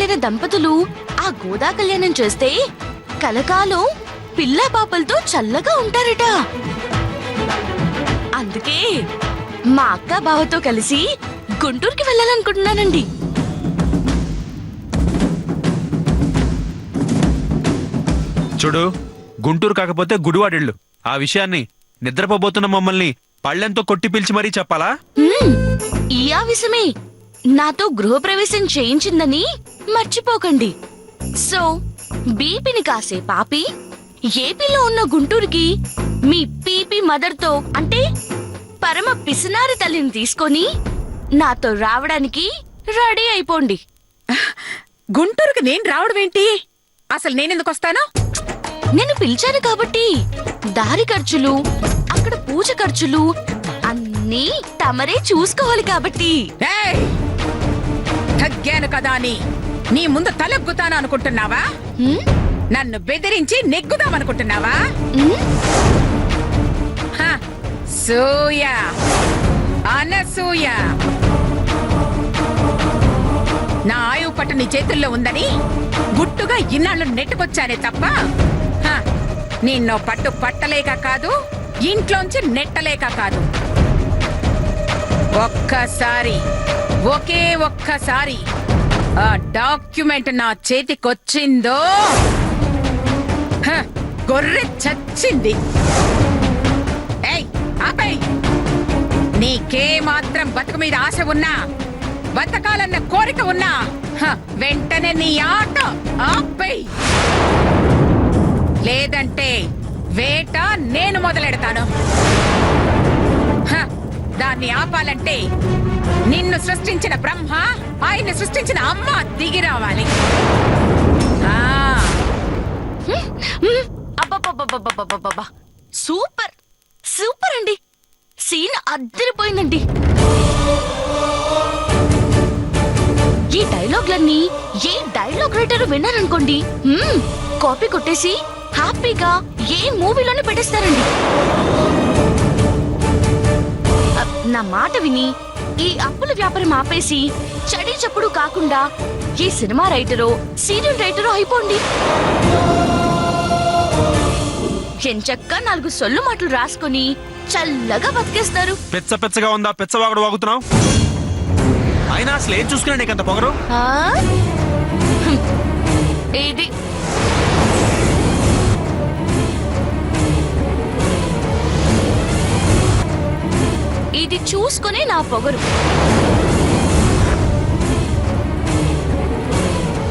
వెళ్లిన దంపతులు ఆ గోదా కళ్యాణం చేస్తే కలకాలం పిల్ల పాపలతో చల్లగా ఉంటారట. అందుకే మా అక్క బావతో కలిసి గుంటూరుకి వెళ్ళాలనుకుంటున్నానండి. చూడు, గుంటూరు కాకపోతే గుడివాడెళ్ళు. ఆ విషయాన్ని నిద్రపోబోతున్న మమ్మల్ని పళ్ళెంతో కొట్టి పిలిచి మరీ చెప్పాలా? ఈ ఆవిషమే నాతో గృహప్రవేశం చేయించిందని మర్చిపోకండి. సో బీపీని కాసే పాపి ఏపీలో ఉన్న గుంటూరుకి మీ పీపీ మదర్తో అంటే పరమ పిసినారి తల్లిని తీసుకొని నాతో రావడానికి రెడీ అయిపోండి. గుంటూరుకి నేను రావడం ఏంటి? అసలు నేనెందుకు వస్తాను? నేను పిలిచాను కాబట్టి దారి ఖర్చులు, అక్కడ పూజ ఖర్చులు అన్నీ తమరే చూసుకోవాలి కాబట్టి. ఏయ్! తగ్గాను కదా అని నీ ముందు తలెగ్గుతాను అనుకుంటున్నావా? హ్మ్? నన్ను బెదిరించి నెగ్గుదామనుకుంటున్నావా? హ్మ్? హ, సూయ అనసూయ, నా ఆయువు పట్టు నీ చేతుల్లో ఉందని గుట్టుగా ఇన్నాళ్ళు నెట్టుకొచ్చానే తప్ప హ, నిన్నో పట్టు పట్టలేక కాదు, ఇంట్లోంచి నెట్టలేక కాదు. ఒకే ఒక్కసారి ఆ డాక్యుమెంట్ నా చేతికొచ్చిందో హ, గొర్రె చచ్చింది. ఏయ్, ఆపేయ్! నీకే మాత్రం బతుకు మీద ఆశ ఉన్నా, బతకాలన్న కోరిక ఉన్నా హ, వెంటనే నీ ఆట ఆపేయ్. లేదంటే వేట నేను మొదలెడతాను. హ, దాన్ని ఆపాలంటే నిన్ను సృష్టించిన బ్రహ్మ, ఆయన్ని సృష్టించిన అమ్మ దిగి రావాలి. అబ్బబ్బబ్బబ్బబ్బబ్బబ్బబ్బా! సూపర్ సూపర్ అండి. సీన్ అద్దరిపోయిందండి. ఈ డైలాగ్లన్నీ ఏ డైలాగ్ రైటర్ విన్నారనుకోండి, కాపీ కొట్టేసి హ్యాపీగా ఏ మూవీలోనే పెట్టేస్తారండి. నా మాట విని ఈ అప్పుల వ్యాపారం ఆపేసి చడి చప్పుడు కాకుండా ఈ సినిమా రైటరో సీరియల్ రైటరో అయిపోండి. ఎంచక్క 4 సొల్లు మాటలు రాసుకొని చల్లగా బతికేస్తారు. పెచ్చగా ఉందా? పెచ్చవాగుడు వాగుతున్నావు. అయినా అసలు ఏం చూసుకున్నా నీకంత పొగరు? ఇది ఇది చూసుకునే నా పొగరు.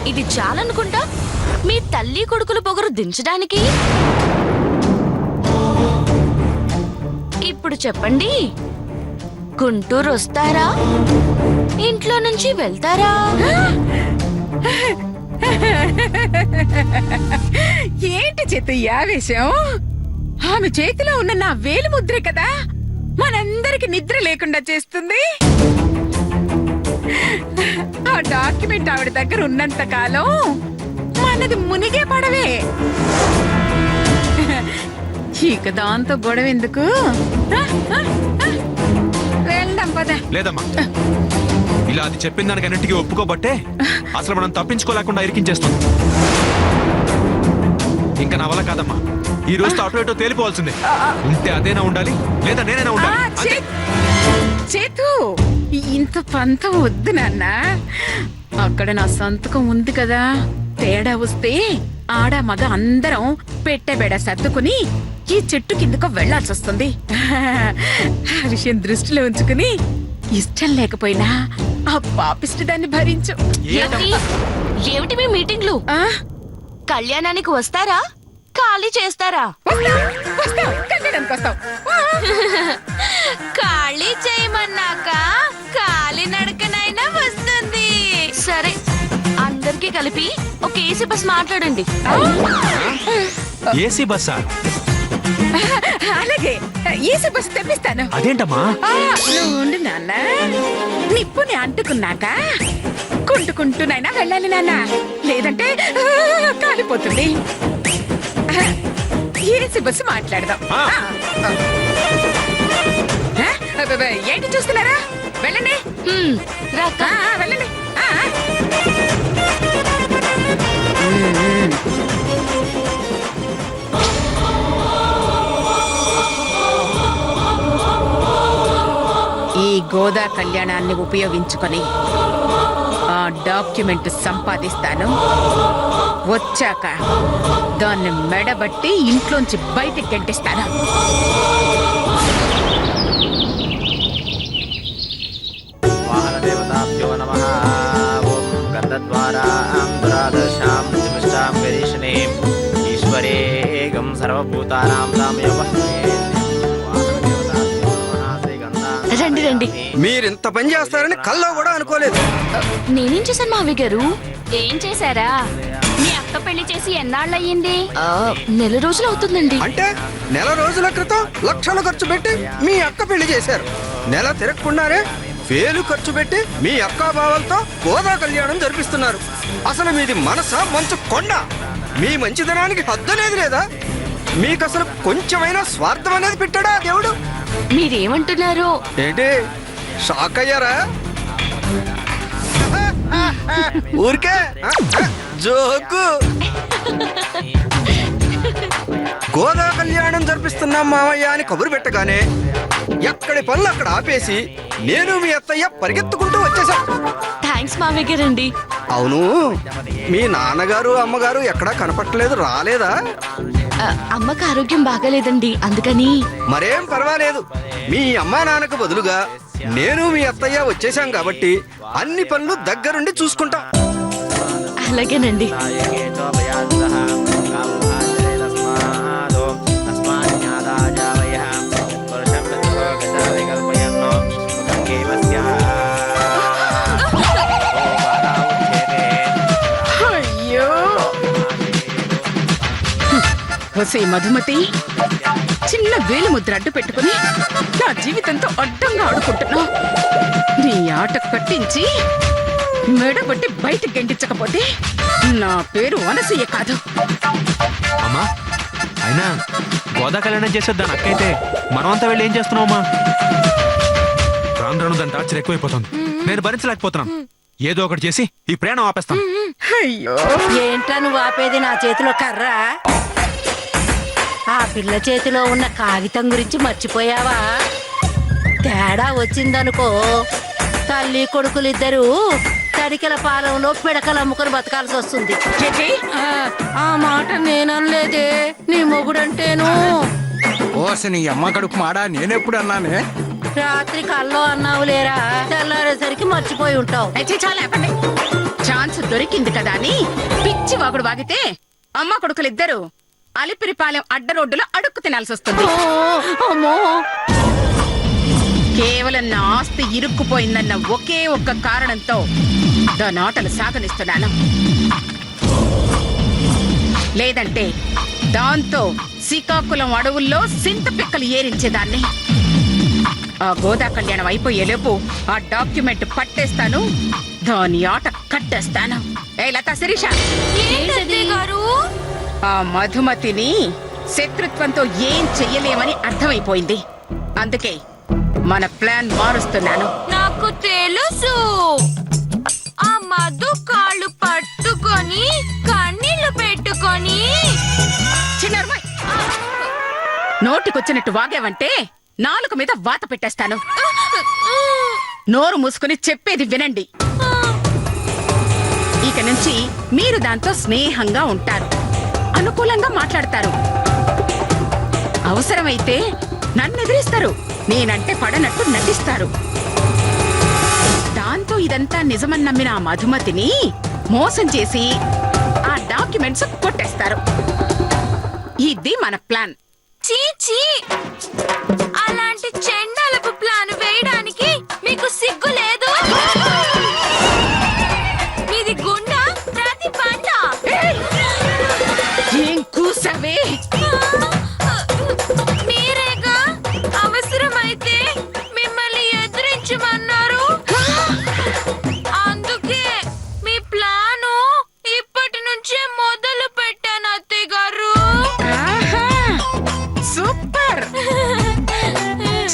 ఇది చాలనుకుంటా మీ తల్లి కొడుకుల పొగరు దించడానికి. ఇప్పుడు చెప్పండి, గుంటూరు వస్తారా? ఇంట్లో నుంచి వెళ్తారా? ఏంటి చేతు ఈ ఆవేశం? ఆమె చేతిలో ఉన్న నా వేలు ముద్రే కదా మనందరికి నిద్ర లేకుండా చేస్తుంది. ఆ డాక్యుమెంట్ ఆవిడ దగ్గర ఉన్నంత కాలం మనది మునిగే పడవే. ఇక దాంతో గొడవ ఎందుకు? వెళ్దాం పద. లేదమ్మా, ఇలా అది చెప్పిన దానికన్నింటికి ఒప్పుకోబట్టే అసలు మనం తప్పించుకోలేకుండా ఇరికించేస్తుంది. ఇంకా నా వల్ల కాదమ్మా. ఈ రోజుతో అటు ఇటో తేలిపోవాల్సిందే. ఉంటే అదేనా ఉండాలి, లేదా నేనైనా ఉండాలి. అంతే. చేతు, ఇంత పంతం వద్దు నాన్న. అక్కడ నా సంతకం ఉంది కదా. తేడా వస్తే ఆడ మగ అందరం పెట్టెబెడ సర్దుకుని ఈ చెట్టు కిందకు వెళ్లాల్సి వస్తుంది. ఆ విషయం దృష్టిలో ఉంచుకుని ఇష్టం లేకపోయినా ఆ పాపిష్టి దాన్ని భరించు. ఏమిటి మీ మీటింగ్లు? కళ్యాణానికి వస్తారా, ఖాళీ చేస్తారా? కళ్యాణానికి వస్తాం. ఖాళీ చేయమన్నాక ఖాళీ నడకనైనా వస్తుంది. సరే, అందరికీ కలిపి ఒక ఏసీ బస్ మాట్లాడండి. ఏసీ బస్సా? అలాగే, ఏసీ బస్సు తెప్పిస్తాను. అదేంటమ్మా? నువ్వు ఉండు నాన్న. నిప్పుని అంటుకున్నాక కుంటుకుంటూనైనా వెళ్ళాలి నాన్న, లేదంటే కాలిపోతుంది. ఏసీ బస్సు మాట్లాడదాం. ఏంటి చూస్తున్నారా? వెళ్ళండి రా అక్క. వెళ్ళండి ఈ గోదా కళ్యాణాన్ని ఉపయోగించుకొని ఆ డాక్యుమెంట్ సంపాదిస్తాను. వచ్చాక దాన్ని మెడబట్టి ఇంట్లోంచి బయటికి గంటిస్తాను. వాహనదేవతాభ్యో నమః. ఓం గంధద్వారాం దురాదర్శాం ప్రతిమిష్టాం గరీషణీం ఈశ్వరేగం సర్వభూతానాం సామయోపహ్మే. వాహనదేవతాభ్యో నమః. శ్రీగంధాం రండి రండి. మీరింత పని చేస్తారని కల్లో కూడా అనుకోలేదు. నేనేం చేశాను మావయ్య గారు? ఏం చేశారా? మీ అక్క పెళ్లి చేసి ఎన్నాళ్ళయ్యింది? నెల రోజులు అవుతుందండి. అంటే నెల రోజుల క్రితం లక్షలు ఖర్చు పెట్టి మీ అక్క పెళ్లి చేశారు. నెల తిరగకుండానే వేలు ఖర్చు పెట్టి మీ అక్క బావలతో గోదా కళ్యాణం జరిపిస్తున్నారు. అసలు మీది మనసా మంచు కొండ. మీ మంచిదనానికి హద్దనేది లేదా? మీకు అసలు కొంచెమైనా స్వార్థం అనేది పెట్టాడా దేవుడు? మీరేమంటున్నారు? ఏంటి షాక్ అయ్యారా? ఊరికే జోకు. గోదా కళ్యాణం జరిపిస్తున్నాం మామయ్య అని కబురు పెట్టగానే ఎక్కడి పనులు అక్కడ ఆపేసి నేను మీ అత్తయ్య పరిగెత్తుకుంటూ వచ్చేసాం. థ్యాంక్స్ మావయ్య గారండి. అవును, మీ నాన్నగారు అమ్మగారు ఎక్కడా కనపట్టలేదు, రాలేదా? అమ్మకి ఆరోగ్యం బాగాలేదండి, అందుకని. మరేం పర్వాలేదు. మీ అమ్మా నాన్నకు బదులుగా నేను మీ అత్తయ్య వచ్చేసాం కాబట్టి అన్ని పనులు దగ్గరుండి చూసుకుంటాం. అలాగేనండి. నాయకే చోపయాసః కామభాజరే తస్మాదో తస్మాజ్ఞాదాజావయః వర్షం ప్రతిభో గజావై కల్పయన్నో గంగేవస్యా అయ్యో ఒసే మధుమతి, చిన్న వేలు ముద్ర అడ్డు పెట్టుకుని నా జీవితంతో అడ్డంగా ఆడుకుంటున్నా. నీ ఆట కట్టించి మెడబట్టి బయటికి గెంటించకపోతే నా పేరు అనసూయ కాదు. అమ్మా అయినా గోదా కళ్యాణం చేసేద్దాను అక్కయితే మనమంతా వెళ్ళి ఏం చేస్తున్నావమ్మా? రాను రాను దాని టార్చర్ ఎక్కువైపోతుంది. నేను భరించలేకపోతున్నాను. ఏదో ఒకటి చేసి ఈ ప్రయాణం ఆపేస్తాను. అయ్యో ఏంట్రా నువ్వు ఆపేది? నా చేతిలో కర్ర. ఆ పిల్ల చేతిలో ఉన్న కాగితం గురించి మర్చిపోయావా? తేడా వచ్చిందనుకో, తల్లి కొడుకులిద్దరూ తడికెల పాలెంలో పిడకలు అమ్ముకుని బతకాల్సి వస్తుంది. చేతి ఆ మాట నేననలేదే, నీ మొగుడంటేను. ఓసి నీ అమ్మ కడుపు మాడా, నేనెప్పుడు అన్నానే? రాత్రి కల్లో అన్నావు లేరా, తెల్లారేసరికి మర్చిపోయి ఉంటావు. చాలా ఆపండి. ఛాన్స్ దొరికింది కదా అని పిచ్చి వాగుడు వాగితే అమ్మ కొడుకులిద్దరు అలిపిరిపాలెం అడ్డ రోడ్డులో అడుక్కు తినాల్సి వస్తుంది. అమ్మో, కేవలం నా ఆస్తి ఇరుక్కుపోయిందన్న ఒకే ఒక్క కారణంతో దాని ఆటలు సాగనిస్తున్నాను. లేదంటే దాంతో శ్రీకాకుళం అడవుల్లో సింత పిక్కలు ఏరించేదాన్ని. ఆ గోదా కళ్యాణం అయిపోయేలోపు ఆ డాక్యుమెంట్ పట్టేస్తాను, దాని ఆట కట్టేస్తాను. ఏ లతా శిరీష, ఆ మధుమతిని శత్రుత్వంతో ఏం చెయ్యలేమని అర్థమైపోయింది. అందుకే మన ప్లాన్ మారుస్తున్నాను. నాకు తెలుసు. ఆ మధు కాళ్ళు పట్టుకొని కన్నీళ్లు పెట్టుకొని చిన్నమ్మాయి, నోటికొచ్చినట్టు వాగేవంటే నాలుక మీద వాత పెట్టేస్తాను. నోరు మూసుకుని చెప్పేది వినండి. ఇక నుంచి మీరు దాంతో స్నేహంగా ఉంటారు, అనుకూలంగా మాట్లాడతారు. అవసరమైతే నన్ను ఎదిరిస్తారు, నేనంటే పడనట్టు నటిస్తారు. దాంతో ఇదంతా నిజమని నమ్మిన ఆ మధుమతిని మోసం చేసి ఆ డాక్యుమెంట్స్ కొట్టేస్తారు. ఇది మన ప్లాన్. చీచీ, అలాంటి చెండాలపు ప్లాన్ వేయడానికి మీకు సిగ్గు లేదు? మీది గుండా ప్రతి పంట. ఏం కూసవే? మీరేగా అవసరమైతే మిమ్మల్ని ఎదిరించమన్నారు. అందుకే మీ ప్లాను ఇప్పటి నుంచే మొదలు పెట్టాను అత్తయ్య గారు. సూపర్!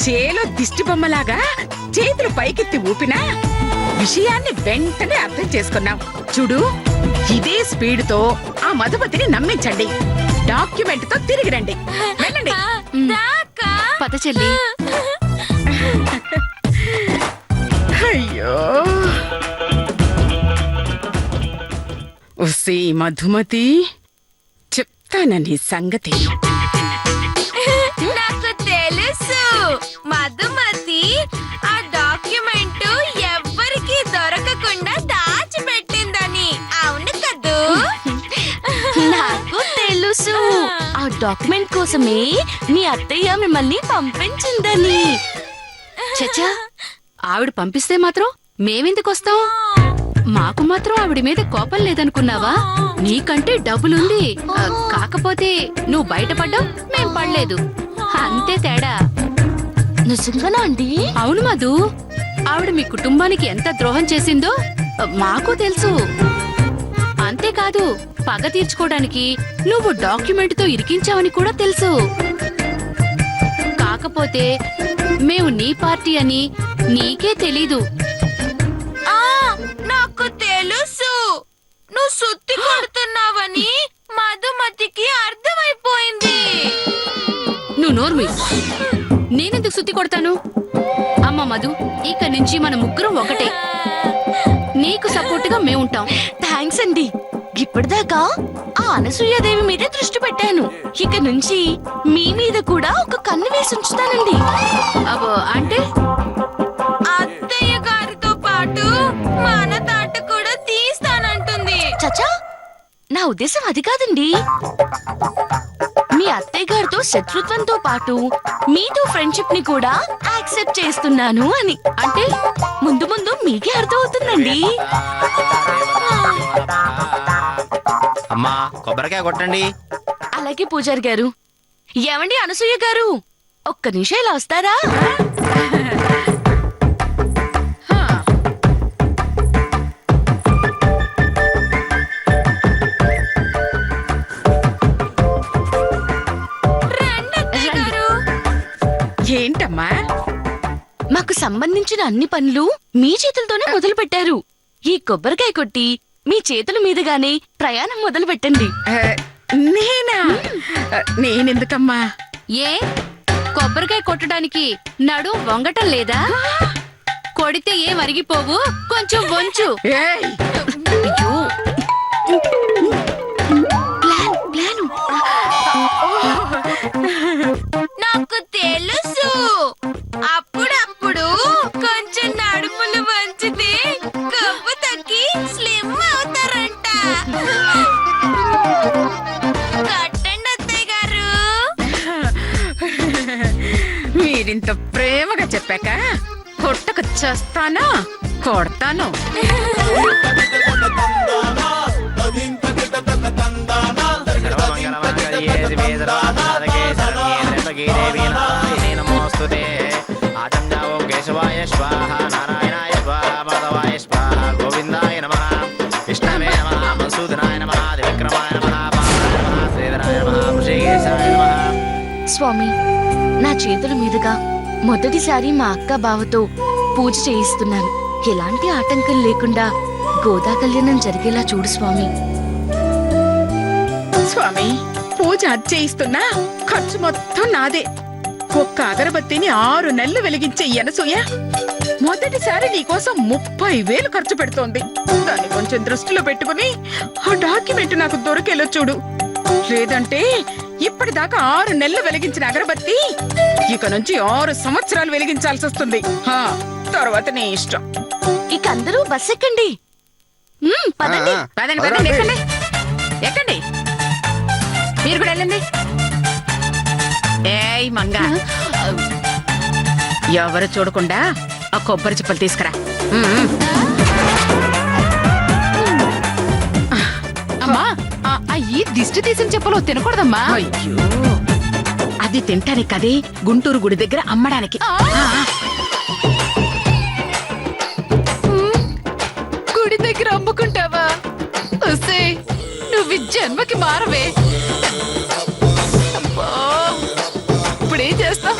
చేలో దిష్టి బొమ్మలాగా చేతులు పైకెత్తి ఊపినా విషయాన్ని వెంటనే అర్థం చేసుకున్నాం. చూడు, ఇదే స్పీడ్తో ఆ మధుమతిని నమ్మించండి. డాక్యుమెంట్ తో తిరిగి రండి. వెళ్ళండి. పద చెల్లి. అయ్యో, ఉస్సీ మధుమతి, చెప్తానని సంగతి. నాకు తెలుసు మధుమతి ఆ డాక్యుమెంట్ ఎవ్వరికి దొరకకుండా దాచిపెట్టిందని. అవును కదూ? నాకు తెలుసు ఆ డాక్యుమెంట్ కోసమే మీ అత్తయ్య మిమ్మల్ని పంపించిందని. చచ్చా, ఆవిడ పంపిస్తే మాత్రం మేమెందుకొస్తాం? మాకు మాత్రం ఆవిడ మీద కోపం లేదనుకున్నావా? నీకంటే డబ్బులుంది. కాకపోతే నువ్వు బయటపడ్డావు, మేం పడలేదు. అంతే తేడా. నిజంగానా అండి? అవును మధు, ఆవిడ మీ కుటుంబానికి ఎంత ద్రోహం చేసిందో మాకు తెలుసు. అంతేకాదు, పగ తీర్చుకోవడానికి నువ్వు డాక్యుమెంట్ తో ఇరికించావని కూడా తెలుసు. కాకపోతే మేము నీ పార్టీ అని నీకే తెలీదు. నాకు తెలుసు నువ్వు సుత్తి కొడుతున్నావని మధుమతికి అర్థమైపోయింది. నువ్వు నోర్మి. నేనెందుకు సుత్తి కొడతాను? అమ్మ మధు, ఇక నుంచి మన ముగ్గురం ఒకటే. నీకు సపోర్ట్ గా మేముంటాం. థ్యాంక్స్ అండి. ఇప్పటిదాకా ఆ అనసూయాదేవి మీదే దృష్టి పెట్టాను. ఇక నుంచి మీ మీద కూడా ఒక కన్ను వేసి ఉంచుతానండి. అబ్బో, అంటే అత్తయ్య గారితో పాటు మన తాట కూడా తీస్తానంటుంది. చచ్చా, నా ఉద్దేశం అది కాదండి. మీ అత్తయ్య గారితో శత్రుత్వంతో పాటు మీతో ఫ్రెండ్షిప్ ని కూడా యాక్సెప్ట్ చేస్తున్నాను అని. అంటే ముందు ముందు మీకే అర్థం అవుతుందండి. అమ్మా, కొబ్బరికాయ కొట్టండి. అలాగే పూజారి గారు. ఏమండి అనసూయ గారు, ఒక్క నిమిషం ఇలా వస్తారా? ఏంటమ్మా? మాకు సంబంధించిన అన్ని పనులు మీ చేతులతోనే మొదలు పెట్టారు. ఈ కొబ్బరికాయ కొట్టి మీ చేతుల మీదుగానే ప్రయాణం మొదలు పెట్టండి. నేనా? నేనెందుకమ్మా? ఏ కొబ్బరికాయ కొట్టడానికి నడు వంగటం లేదా? కొడితే ఏం అరిగిపోవు, కొంచెం వంచు. ఏయ్! అయ్యో, ప్లాను. నాకు తెలుసు. అప్పుడప్పుడు కొంచెం నడుములు వంచితే కొవ్వు తగ్గి స్లిమ్ అవుతారంట. కట్టండి అత్తయ్య గారు. మీరింత ప్రేమగా చెప్పాక కొట్టక చేస్తానా? కొడతాను. సర్వమంగళమాంగళ్యే శివే సర్వార్థసాధకే శరణ్యే త్ర్యంబకే దేవీ నారాయణే నమోస్తుతే. ఆచంద్ర ఓం కేశవాయ స్వాహ, నారాయణాయ స్వాహ, మాధవాయ స్వాహ, గోవిందాయ నమః, విష్ణవే నమః, మధుసూదనాయ నమః, త్రివిక్రమాయ నమః, పావనాయ నమః, శ్రీధరాయ నమః, వృషికేశాయ నమః. స్వామి, నా చేతుల మీదుగా మొదటిసారి మా అక్క బావతో పూజ చేయిస్తున్నాను. ఎలాంటి ఆటంకం లేకుండా గోదా కళ్యాణం జరిగేలా చూడు స్వామి. స్వామి, పూజ చేయిస్తున్నా ఖర్చు మొత్తం నాదే. ఒక్క అగరబత్తిని 6 నెలలు వెలిగించే అనసూయ మొదటిసారి నీకోసం 30,000 ఖర్చు పెడుతోంది. దాన్ని కొంచెం దృష్టిలో పెట్టుకుని ఆ డాక్యుమెంట్ నాకు దొరికేలా చూడు. లేదంటే ఇప్పటిదాకా 6 నెలలు వెలిగించిన అగరబత్తి ఇక నుంచి 6 సంవత్సరాలు వెలిగించాల్సి వస్తుంది. తర్వాత నీ ఇష్టం. ఇక అందరూ బస్ ఎక్కండి. పదండి. పదండి పదండి, ఎక్కండి ఎక్కండి. మీరు కూడా వెళ్ళండి. ఏయ్ మంగ, ఎవరు చూడకుండా ఆ కొబ్బరి చిప్పలు తీసుకురా. అమ్మా, ఈ దిష్టి తీసిన చెప్పలు తినకూడదమ్మా. అయ్యో, అది తింటానికి కదే, గుంటూరు గుడి దగ్గర అమ్మడానికి. గుడి దగ్గర అమ్ముకుంటావా? వస్తే నువ్వు జన్మకి మారవే. అబ్బా, ఇప్పుడేం చేస్తావు?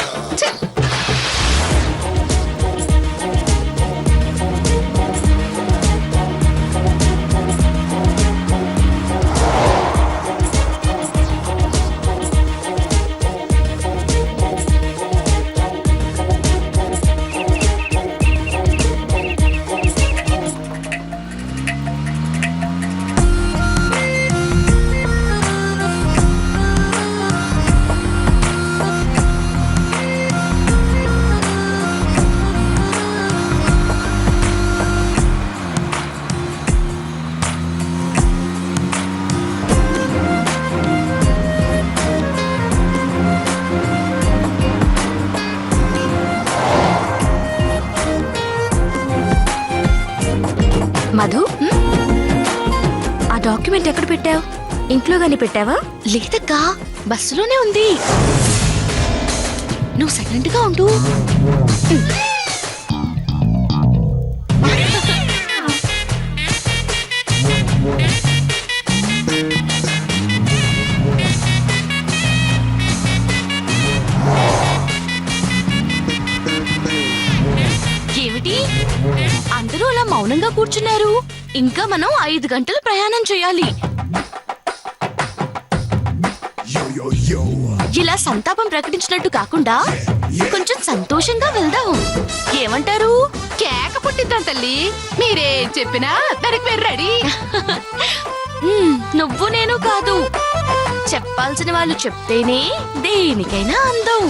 మధు, ఆ డాక్యుమెంట్ ఎక్కడ పెట్టావు? ఇంట్లో గాని పెట్టావా? లేదక్కా, బస్సులోనే ఉంది. నువ్వు సైలెంట్ గా ఉండు. ఏమిటి అందరూ అలా మౌనంగా కూర్చున్నారు? ఇంకా మనం 5 గంటలు ప్రయాణం చేయాలి. ఇలా సంతాపం ప్రకటించినట్టు కాకుండా కొంచెం సంతోషంగా వెళ్దాం. ఏమంటారు? కేక పుట్టిద్దాం తల్లి, మీరేం చెప్పినా దానికి మీరు రెడీ. నువ్వు నేను కాదు, చెప్పాల్సిన వాళ్ళు చెప్తేనే దేనికైనా అందం.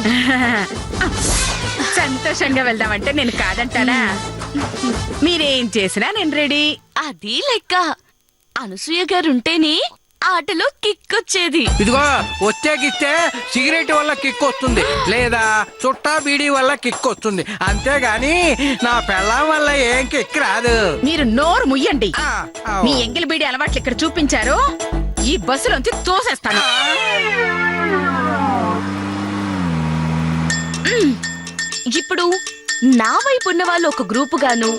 సంతోషంగా వెళ్దామంటే నేను కాదంటానా? మీరేం చేసినా నేను రెడీ. అది లెక్క. అనసూయ గారుంటేనే ఆటలో కిక్కొచ్చేది. ఇదిగో వచ్చేకిస్తే సిగరెట్ వల్ల కిక్ వస్తుంది, లేదా చుట్టా బీడీ వల్ల కిక్ వస్తుంది. అంతేగాని నా పెళ్ళాం వల్ల ఏం కిక్ రాదు. మీరు నోరు ముయ్యండి. ఆ, ఆ. మీ ఎంగిలి బీడి అలవాట్లు ఇక్కడ చూపించారు, ఈ బస్సులోంచి తోసేస్తాను. ఇప్పుడు నా వైపు ఉన్న వాళ్ళు ఒక గ్రూపు గాను,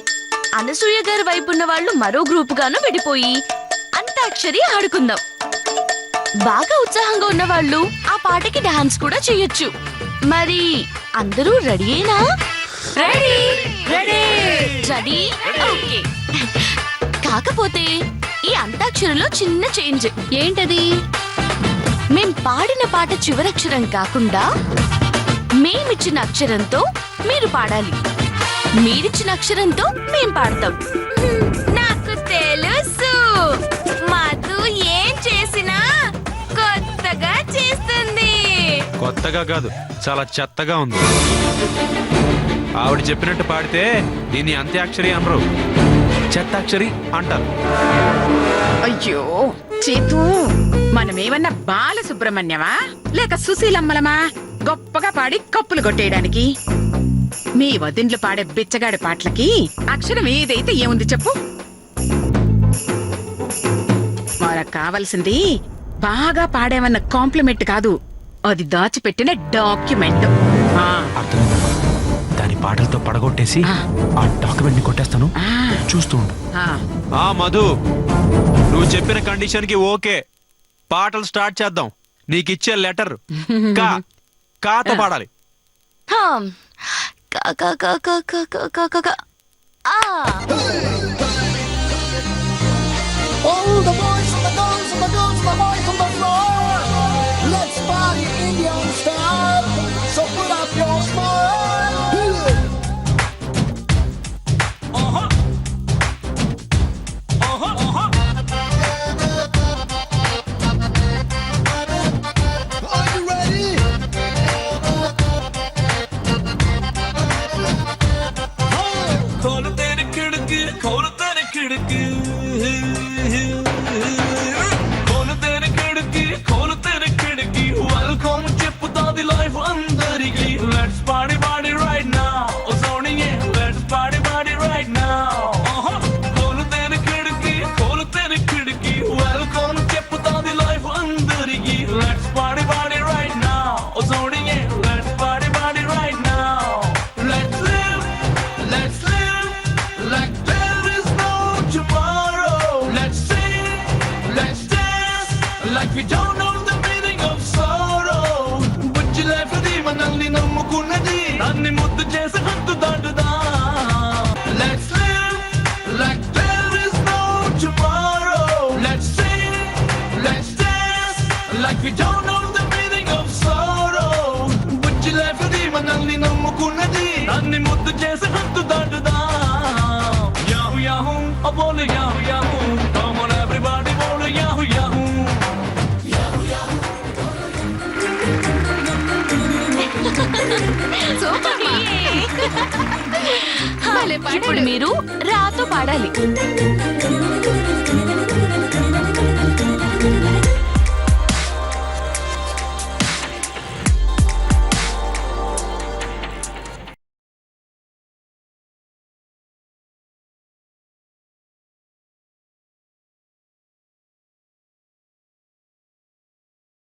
అనసూయ గారి వైపు ఉన్న వాళ్ళు మరో గ్రూపు గాను విడిపోయి అంతాక్షరి ఆడుకుందాం. బాగా ఉత్సాహంగా ఉన్న వాళ్ళు ఆ పాటకి డాన్స్ కూడా చేయొచ్చు. మరి అందరూ రెడీయేనా? Ready ready ready okay. కాకపోతే ఈ అంతాక్షరిలో చిన్న చేంజ్. ఏంటది? మేం పాడిన పాట చివరక్షరం కాకుండా మేమిచ్చిన అక్షరంతో మీరు పాడాలి, మీరిచ్చిన అక్షరంతో మేం పాడతాం. నాకు తెలుసు, మధు ఏం చేసినా కొత్తగా చేస్తుంది. కొత్తగా కాదు, చాలా చెత్తగా ఉంది. ఆవిడ చెప్పినట్టు పాడితే దీన్ని అంత్యాక్షరి అనరు, చెత్తాక్షరి అంటారు. అయ్యో చేతు, మనమేమన్నా బాలసుబ్రహ్మణ్యమా లేక సుశీలమ్మలమా గొప్పగా పాడి కప్పులు కొట్టేయడానికి? మీ వదిండ్లు పాడే బిచ్చగాడి పాటలకి అక్షరం ఏదైతే ఏముంది చెప్పు. మనకు కావలసింది బాగా పాడేమన్న కాంప్లిమెంట్ కాదు, అది దాచిపెట్టిన డాక్యుమెంట్. అర్థమైందమ్మా, దాని పాటలతో పడగొట్టేసి ఆ డాక్యుమెంట్ ని కొట్టేస్తాను, చూస్తూ ఉండు. ఆ మధు, నువ్వు చెప్పిన కండిషన్ కి ఓకే, పాటలు స్టార్ట్ చేద్దాం. నీకిచ్చే లెటర్ కాతో పాడాలి. హమ్. కా కా కా కా కా కా కా కా కా. ఆ. All the boys and the girls and the girls and the boys on the floor. Let's party Indian style. So put up your smile. Are you ready? खोल तेरे खिड़की, खोल तेरे खिड़की, खोल तेरे खिड़की, खोल तेरे खिड़की. Welcome చెప్పుతా ది లైఫ్ అందరికి. Let's party party right now. Oh Soniye, let's party party right now. खोल तेरे खिड़की, खोल तेरे खिड़की. Welcome చెప్పుతా ది లైఫ్ అందరికి. Let's party party right now. Oh Soniye, let's party party right now. Let's live, let's live like there is no tomorrow. Let's sing, let's dance like we don't know the meaning of sorrow. Bujji life di manalni nammukunnadi, nanni muddu chesi hattu daatuda. Let's live like there is no tomorrow. Let's sing, let's dance like we don't know the meaning of sorrow. Bujji life di manalni nammukunnadi, nanni muddu chesi hattu daatuda. Yahoo yahoo, oh bole yahoo yahoo. Come on everybody, bole yahoo yahoo. Super మా. ఇప్పుడు మీరు రాతో పాడాలి.